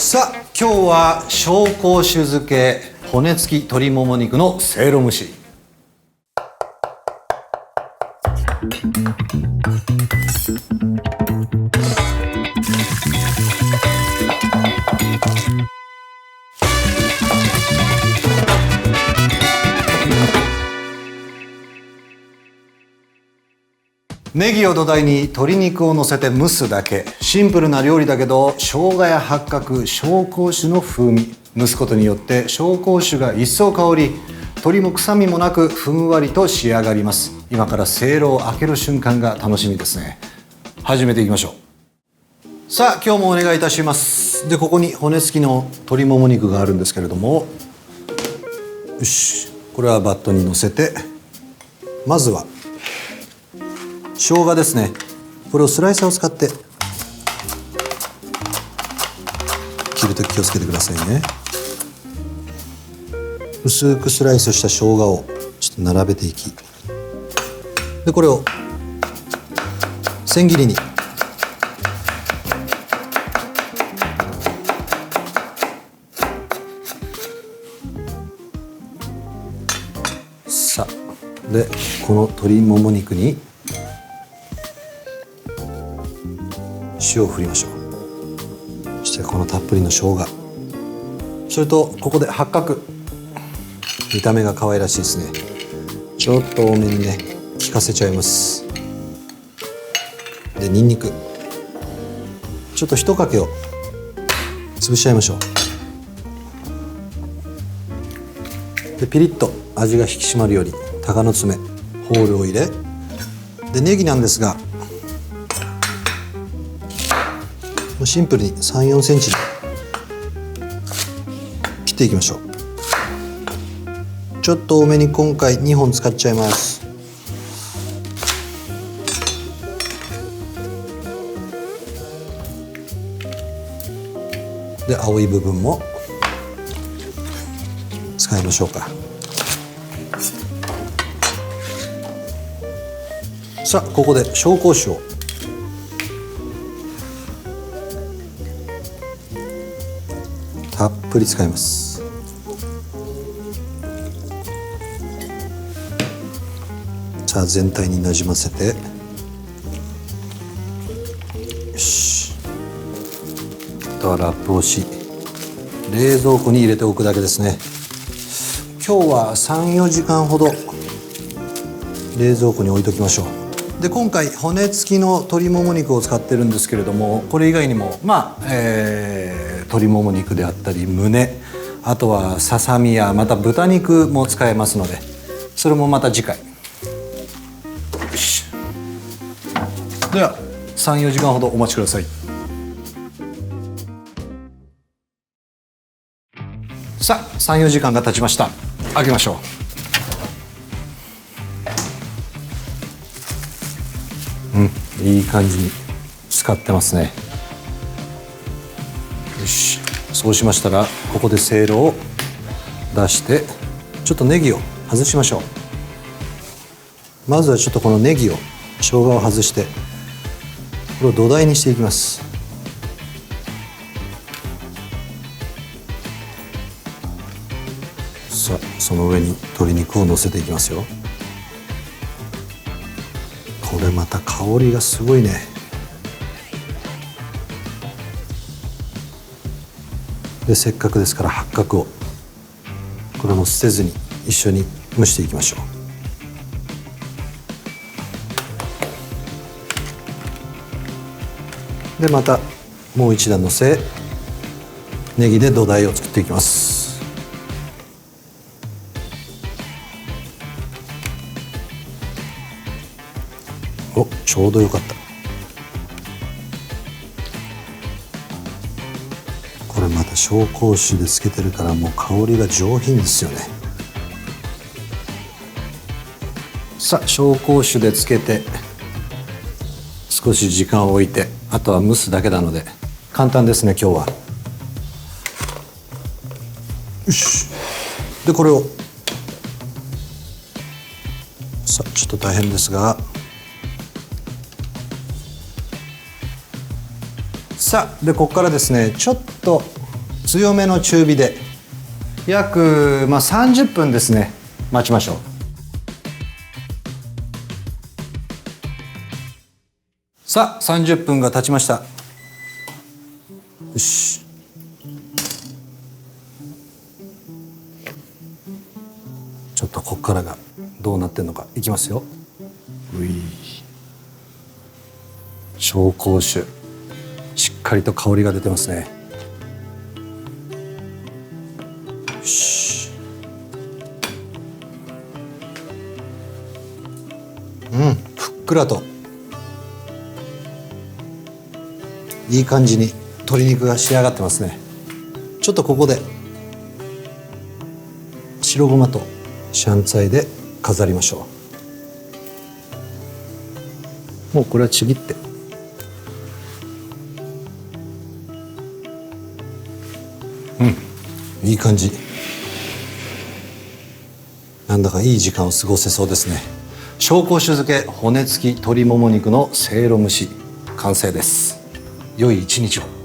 さあ今日は紹興酒漬け骨付き鶏もも肉のせいろ蒸し。ネギを土台に鶏肉を乗せて蒸すだけ。シンプルな料理だけど生姜や八角、紹興酒の風味、蒸すことによって紹興酒が一層香り、鶏も臭みもなくふんわりと仕上がります。今からせいろを開ける瞬間が楽しみですね。始めていきましょう。さあ今日もお願いいたします。でここに骨付きの鶏もも肉があるんですけれども、よし、これはバットに乗せて、まずは生姜ですね。これをスライサーを使って切るとき気をつけてくださいね。薄くスライスした生姜をちょっと並べていき、でこれを千切りに。さあでこの鶏もも肉に塩を振りましょう。そしてこのたっぷりの生姜、それとここで八角、見た目が可愛らしいですね。ちょっと多めにね効かせちゃいます。でニンニクちょっと一かけを潰しちゃいましょう。でピリッと味が引き締まるように鷹の爪ホールを入れ、でネギなんですがシンプルに3、4センチに切っていきましょう。ちょっと多めに今回2本使っちゃいます。で青い部分も使いましょうか。さあここで紹興酒をたっぷり使います。さあ全体になじませて、よし、あとはラップをし冷蔵庫に入れておくだけですね。今日は3、4時間ほど冷蔵庫に置いときましょう。で今回骨付きの鶏もも肉を使ってるんですけれども、これ以外にも鶏もも肉であったり胸、あとはささみやまた豚肉も使えますので、それもまた次回。よし、では3、4時間ほどお待ちください。さあ3、4時間が経ちました。開けましょう。いい感じに使ってますね。よし、そうしましたらここでせいろを出して、ちょっとネギを外しましょう。まずはちょっとこのネギを生姜を外してこれを土台にしていきます。さあその上に鶏肉を乗せていきますよ。これまた香りがすごいね。でせっかくですから八角をこれも捨てずに一緒に蒸していきましょう。でまたもう一段のせネギで土台を作っていきます。お、ちょうどよかった。これまた紹興酒で漬けてるからもう香りが上品ですよね。さあ紹興酒で漬けて少し時間を置いて、あとは蒸すだけなので簡単ですね今日は。よし、でこれをさあちょっと大変ですが、さあでここからですねちょっと強めの中火で約、30分ですね、待ちましょう。さあ30分が経ちました。よし、ちょっとここからがどうなってんのかいきますよ。紹興酒、しっかりと香りが出てますね。よし、ふっくらといい感じに鶏肉が仕上がってますね。ちょっとここで白ごまとシャンツァイで飾りましょう。もうこれはちぎって、いい感じ。なんだかいい時間を過ごせそうですね。紹興酒漬け骨付き鶏もも肉のせいろ蒸し完成です。良い一日を。